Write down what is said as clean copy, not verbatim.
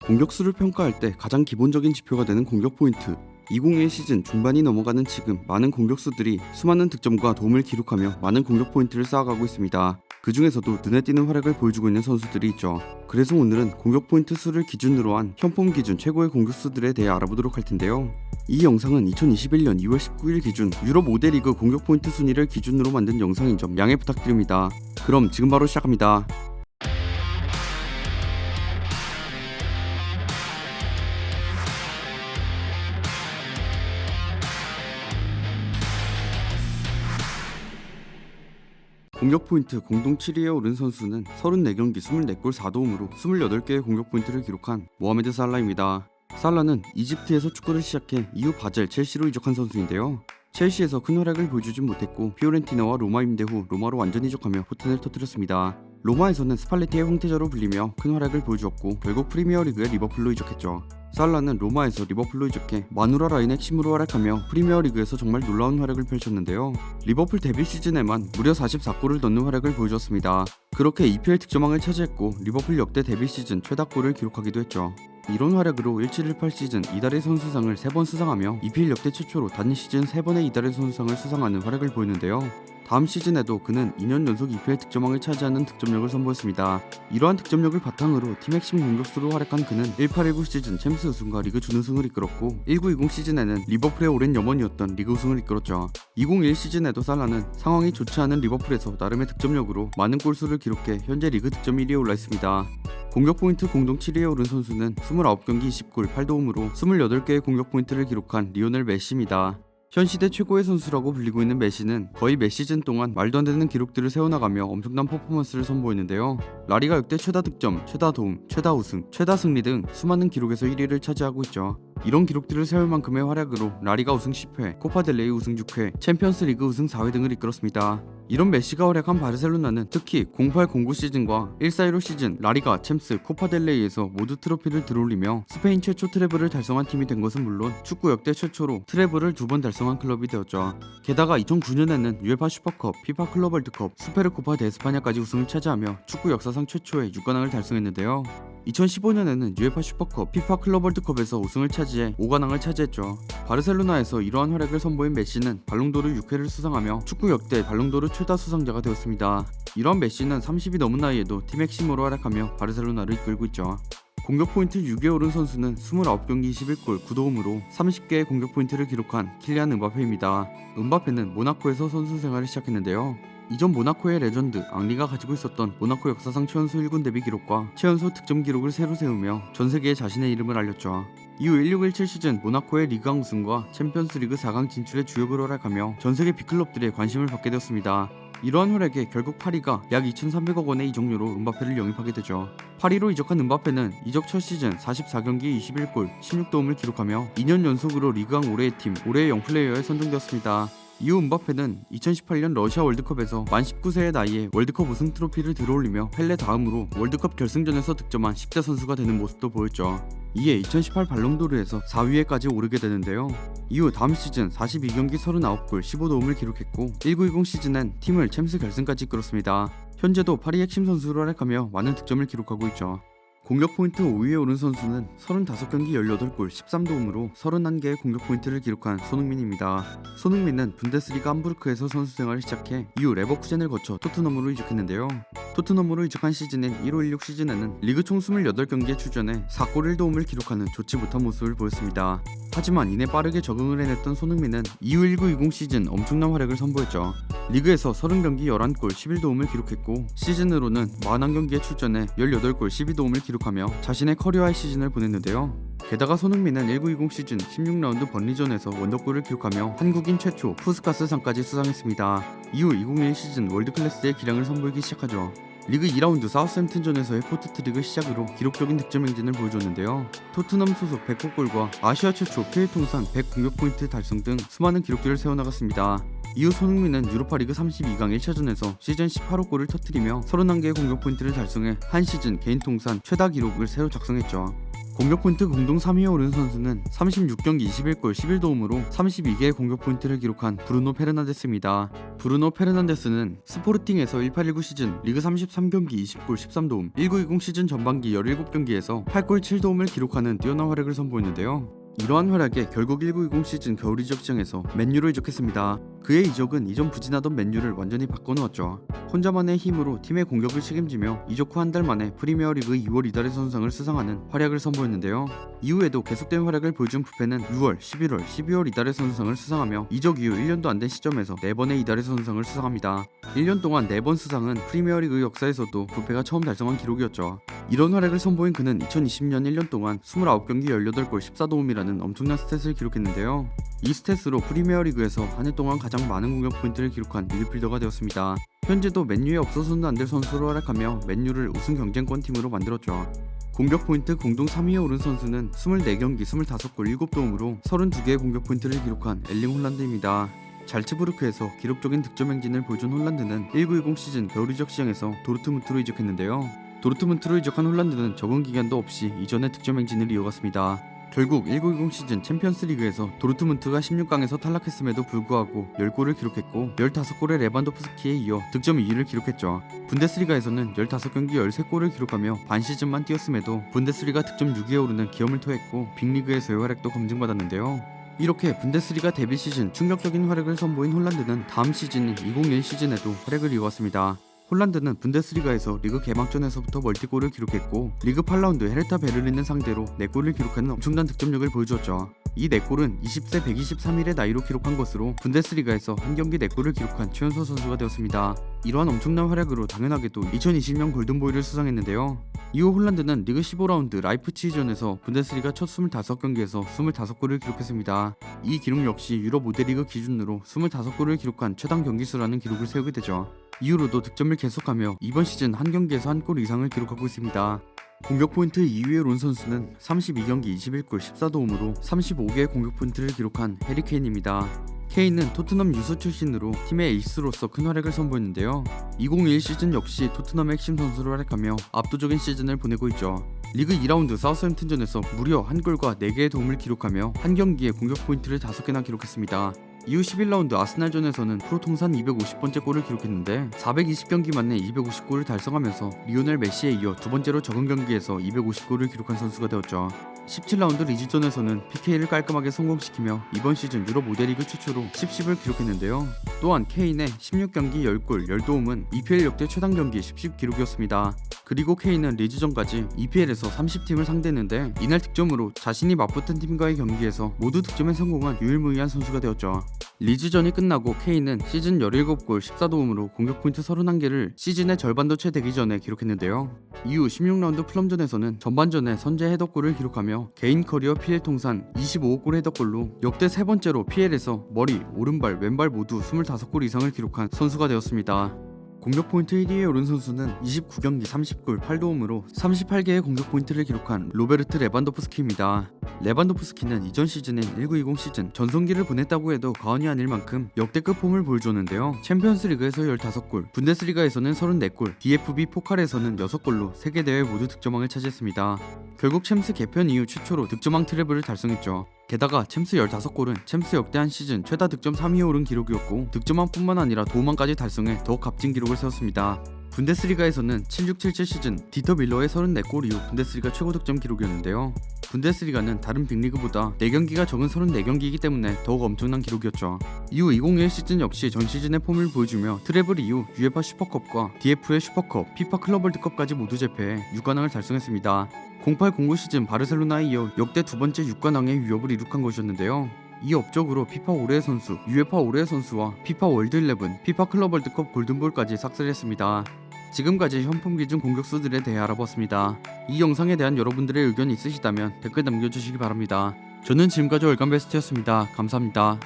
공격수를 평가할 때 가장 기본적인 지표가 되는 공격 포인트. 2021 시즌 중반이 넘어가는 지금 많은 공격수들이 수많은 득점과 도움을 기록하며 많은 공격 포인트를 쌓아가고 있습니다. 그 중에서도 눈에 띄는 활약을 보여주고 있는 선수들이 있죠. 그래서 오늘은 공격 포인트 수를 기준으로 한 현폼 기준 최고의 공격수들에 대해 알아보도록 할 텐데요. 이 영상은 2021년 2월 19일 기준 유럽 5대 리그 공격 포인트 순위를 기준으로 만든 영상인 점 양해 부탁드립니다. 그럼 지금 바로 시작합니다. 공격 포인트 공동 7위에 오른 선수는 34경기 24골 4도움으로 28개의 공격 포인트를 기록한 모하메드 살라입니다. 살라는 이집트에서 축구를 시작해 이후 바젤, 첼시로 이적한 선수인데요. 첼시에서 큰 활약을 보여주진 못했고 피오렌티나와 로마 임대 후 로마로 완전 이적하며 포텐을 터뜨렸습니다. 로마에서는 스팔레티의 황태자로 불리며 큰 활약을 보여주었고 결국 프리미어리그에 리버풀로 이적했죠. 살라는 로마에서 리버풀로 이적해 마누라 라인의 핵심으로 활약하며 프리미어리그에서 정말 놀라운 활약을 펼쳤는데요. 리버풀 데뷔 시즌에만 무려 44골을 넣는 활약을 보여줬습니다. 그렇게 EPL 득점왕을 차지했고 리버풀 역대 데뷔 시즌 최다골을 기록하기도 했죠. 이런 활약으로 1718 시즌 이달의 선수상을 3번 수상하며 EPL 역대 최초로 단 시즌 3번의 이달의 선수상을 수상하는 활약을 보였는데요. 다음 시즌에도 그는 2년 연속 EPL 득점왕을 차지하는 득점력을 선보였습니다. 이러한 득점력을 바탕으로 팀 핵심 공격수로 활약한 그는 1819 시즌 챔스 우승과 리그 준우승을 이끌었고 1920 시즌에는 리버풀의 오랜 염원이었던 리그 우승을 이끌었죠. 2021 시즌에도 살라는 상황이 좋지 않은 리버풀에서 나름의 득점력으로 많은 골수를 기록해 현재 리그 득점 1위에 올라 있습니다. 공격 포인트 공동 7위에 오른 선수는 29경기 20골 8도움으로 28개의 공격 포인트를 기록한 리오넬 메시입니다. 현 시대 최고의 선수라고 불리고 있는 메시는 거의 몇 시즌 동안 말도 안 되는 기록들을 세워나가며 엄청난 퍼포먼스를 선보이는데요. 라리가 역대 최다 득점, 최다 도움, 최다 우승, 최다 승리 등 수많은 기록에서 1위를 차지하고 있죠. 이런 기록들을 세울 만큼의 활약으로 라리가 우승 10회, 코파델레이 우승 6회, 챔피언스리그 우승 4회 등을 이끌었습니다. 이런 메시가 활약한 바르셀로나는 특히 08-09 시즌과 14-15 시즌 라리가, 챔스, 코파델레이에서 모두 트로피를 들어올리며 스페인 최초 트래블을 달성한 팀이 된 것은 물론 축구 역대 최초로 트래블을 2번 달성한 클럽이 되었죠. 게다가 2009년에는 UEFA 슈퍼컵, 피파 클럽 월드컵, 스페르코파 데 에스파냐까지 우승을 차지하며 축구 역사상 최초의 6관왕을 달성했는데요. 2015년에는 UEFA 슈퍼컵, 피파 클럽 월드컵에서 우승을 차지해 5관왕을 차지했죠. 바르셀로나에서 이러한 활약을 선보인 메시는 발롱도르 6회를 수상하며 축구 역대 발롱도르 최다 수상자가 되었습니다. 이러한 메시는 30이 넘은 나이에도 팀 핵심으로 활약하며 바르셀로나를 이끌고 있죠. 공격 포인트 6위에 오른 선수는 29경기 21골 9도움으로 30개의 공격 포인트를 기록한 킬리안 음바페입니다. 음바페는 모나코에서 선수 생활을 시작했는데요. 이전 모나코의 레전드 앙리가 가지고 있었던 모나코 역사상 최연소 1군 데뷔 기록과 최연소 득점 기록을 새로 세우며 전 세계에 자신의 이름을 알렸죠. 이후 16-17 시즌 모나코의 리그왕 우승과 챔피언스리그 4강 진출의 주역으로 활약하며 전 세계 빅클럽들의 관심을 받게 되었습니다. 이러한 활약에 결국 파리가 약 2,300억 원의 이적료로 음바페를 영입하게 되죠. 파리로 이적한 음바페는 이적 첫 시즌 44경기 21골 16도움을 기록하며 2년 연속으로 리그왕 올해의 팀, 올해의 영플레이어에 선정되었습니다. 이후 음바페는 2018년 러시아 월드컵에서 만 19세의 나이에 월드컵 우승 트로피를 들어올리며 펠레 다음으로 월드컵 결승전에서 득점한 10대 선수가 되는 모습도 보였죠. 이에 2018 발롱도르에서 4위에까지 오르게 되는데요. 이후 다음 시즌 42경기 39골 15도움을 기록했고 1920 시즌엔 팀을 챔스 결승까지 이끌었습니다. 현재도 파리 핵심 선수로 활약하며 많은 득점을 기록하고 있죠. 공격 포인트 5위에 오른 선수는 35경기 18골 13도움으로 31개의 공격 포인트를 기록한 손흥민입니다. 손흥민은 분데스리가 함부르크에서 선수 생활을 시작해 이후 레버쿠젠을 거쳐 토트넘으로 이적했는데요. 토트넘으로 이적한 시즌인 15-16 시즌에는 리그 총 28경기에 출전해 4골 1도움을 기록하는 좋지 못한 모습을 보였습니다. 하지만 이내 빠르게 적응을 해냈던 손흥민은 이후 19-20 시즌 엄청난 활약을 선보였죠. 리그에서 30경기 11골 11도움을 기록했고 시즌으로는 41경기에 출전해 18골 12도움을 기록하며 자신의 커리어의 시즌을 보냈는데요. 게다가 손흥민은 19-20 시즌 16라운드 번리전에서 원더골을 기록하며 한국인 최초 푸스카스상까지 수상했습니다. 이후 2021 시즌 월드클래스의 기량을 선보이기 시작하죠. 리그 2라운드 사우스햄튼전에서의 포트트릭을 시작으로 기록적인 득점 행진을 보여줬는데요. 토트넘 소속 100골과 아시아 최초 PL 통산 100 공격 포인트 달성 등 수많은 기록들을 세워나갔습니다. 이후 손흥민은 유로파리그 32강 1차전에서 시즌 18호 골을 터뜨리며 31개의 공격 포인트를 달성해 한 시즌 개인 통산 최다 기록을 새로 작성했죠. 공격 포인트 공동 3위에 오른 선수는 36경기 21골 11도움으로 32개의 공격 포인트를 기록한 브루노 페르난데스입니다. 브루노 페르난데스는 스포르팅에서 1819 시즌 리그 33경기 20골 13도움, 1920 시즌 전반기 17경기에서 8골 7도움을 기록하는 뛰어난 활약을 선보이는데요. 이러한 활약에 결국 1920 시즌 겨울 이적 시장에서 맨유로 이적했습니다. 그의 이적은 이전 부진하던 맨유를 완전히 바꿔놓았죠. 혼자만의 힘으로 팀의 공격을 책임지며 이적 후 한 달 만에 프리미어리그 2월 이달의 선수상을 수상하는 활약을 선보였는데요. 이후에도 계속된 활약을 보여준 부페는 6월, 11월, 12월 이달의 선수상을 수상하며 이적 이후 1년도 안 된 시점에서 4번의 이달의 선수상을 수상합니다. 1년 동안 4번 수상은 프리미어리그 역사에서도 부페가 처음 달성한 기록이었죠. 이런 활약을 선보인 그는 2020년 1년 동안 29경기 18골 14도움이라는 엄청난 스탯을 기록했는데요. 이 스탯으로 프리미어리그에서 한 해 동안 가장 많은 공격 포인트를 기록한 미드필더가 되었습니다. 현재도 맨유에 없어서는 안 될 선수로 활약하며 맨유를 우승 경쟁권 팀으로 만들었죠. 공격 포인트 공동 3위에 오른 선수는 24경기 25골 7도움으로 32개의 공격 포인트를 기록한 엘링 홀란드입니다. 잘츠부르크에서 기록적인 득점 행진을 보여준 홀란드는 1920 시즌 겨울 이적 시장에서 도르트문트로 이적했는데요. 도르트문트로 이적한 홀란드는 적응 기간도 없이 이전의 득점 행진을 이어갔습니다. 결국 1920 시즌 챔피언스리그에서 도르트문트가 16강에서 탈락했음에도 불구하고 10골을 기록했고 15골의 레반도프스키에 이어 득점 2위를 기록했죠. 분데스리가에서는 15경기 13골을 기록하며 반 시즌만 뛰었음에도 분데스리가 득점 6위에 오르는 기염을 토했고 빅리그에서의 활약도 검증받았는데요. 이렇게 분데스리가 데뷔 시즌 충격적인 활약을 선보인 홀란드는 다음 시즌인 2021 시즌에도 활약을 이어왔습니다. 홀란드는 분데스리가에서 리그 개막전에서부터 멀티골을 기록했고 리그 8라운드 헤르타 베를린을 상대로 4골을 기록하는 엄청난 득점력을 보여주었죠. 이 4골은 20세 123일의 나이로 기록한 것으로 분데스리가에서 한 경기 4골을 기록한 최연소 선수가 되었습니다. 이러한 엄청난 활약으로 당연하게도 2020년 골든보이를 수상했는데요. 이후 홀란드는 리그 15라운드 라이프치히전에서 분데스리가 첫 25경기에서 25골을 기록했습니다. 이 기록 역시 유럽 5대 리그 기준으로 25골을 기록한 최단 경기수라는 기록을 세우게 되죠. 이후로도 득점을 계속하며 이번 시즌 한 경기에서 한 골 이상을 기록하고 있습니다. 공격 포인트 2위에 오른 선수는 32경기 21골 14도움으로 35개의 공격 포인트를 기록한 해리 케인입니다. 케인은 토트넘 유소 출신으로 팀의 에이스로서 큰 활약을 선보였는데요. 2021 시즌 역시 토트넘의 핵심 선수로 활약하며 압도적인 시즌을 보내고 있죠. 리그 2라운드 사우스햄튼전에서 무려 한 골과 4개의 도움을 기록하며 한 경기에 공격 포인트를 5개나 기록했습니다. 이후 11라운드 아스날전에서는 프로 통산 250번째 골을 기록했는데 420경기 만에 250골을 달성하면서 리오넬 메시에 이어 두 번째로 적은 경기에서 250골을 기록한 선수가 되었죠. 17라운드 리즈전에서는 PK를 깔끔하게 성공시키며 이번 시즌 유럽 5대 리그 최초로 10을 기록했는데요. 또한 케인의 16경기 10골 10도움은 EPL 역대 최단 경기 10 기록이었습니다. 그리고 케인은 리즈전까지 EPL에서 30팀을 상대했는데 이날 득점으로 자신이 맞붙은 팀과의 경기에서 모두 득점에 성공한 유일무이한 선수가 되었죠. 리즈전이 끝나고 케인은 시즌 17골 14도움으로 공격 포인트 31개를 시즌의 절반도 채 되기 전에 기록했는데요. 이후 16라운드 플럼전에서는 전반전에 선제 헤더골을 기록하며 개인 커리어 PL 통산 25골 헤더골로 역대 세 번째로 PL에서 머리, 오른발, 왼발 모두 25골 이상을 기록한 선수가 되었습니다. 공격 포인트 1위에 오른 선수는 29경기 30골 8도움으로 38개의 공격 포인트를 기록한 로베르트 레반도프스키입니다. 레반도프스키는 이전 시즌인 1920 시즌 전성기를 보냈다고 해도 과언이 아닐 만큼 역대급 폼을 보여줬는데요. 챔피언스리그에서 15골, 분데스리가에서는 34골, DFB 포칼에서는 6골로 3개 대회 모두 득점왕을 차지했습니다. 결국 챔스 개편 이후 최초로 득점왕 트래블을 달성했죠. 게다가 챔스 15골은 챔스 역대 한 시즌 최다 득점 3위에 오른 기록이었고 득점왕뿐만 아니라 도움왕까지 달성해 더욱 값진 기록을 세웠습니다. 분데스리가에서는 7677 시즌 디터 밀러의 34골 이후 분데스리가 최고 득점 기록이었는데요. 분데스리가는 다른 빅리그보다 4경기가 적은 34경기이기 때문에 더욱 엄청난 기록이었죠. 이후 2021 시즌 역시 전 시즌의 폼을 보여주며 트래블 이후 UEFA 슈퍼컵과 DF의 슈퍼컵, 피파 클럽 월드컵까지 모두 제패해 6관왕을 달성했습니다. 08-09 시즌 바르셀로나에 이어 역대 두 번째 6관왕의 위협을 이룩한 것이었는데요. 이 업적으로 피파 올해의 선수, UEFA 올해의 선수와 피파 월드 11, 피파 클럽 월드컵 골든볼까지 삭제했습니다. 지금까지 현품 기준 공격수들에 대해 알아봤습니다. 이 영상에 대한 여러분들의 의견이 있으시다면 댓글 남겨주시기 바랍니다. 저는 지금까지 월간베스트였습니다. 감사합니다.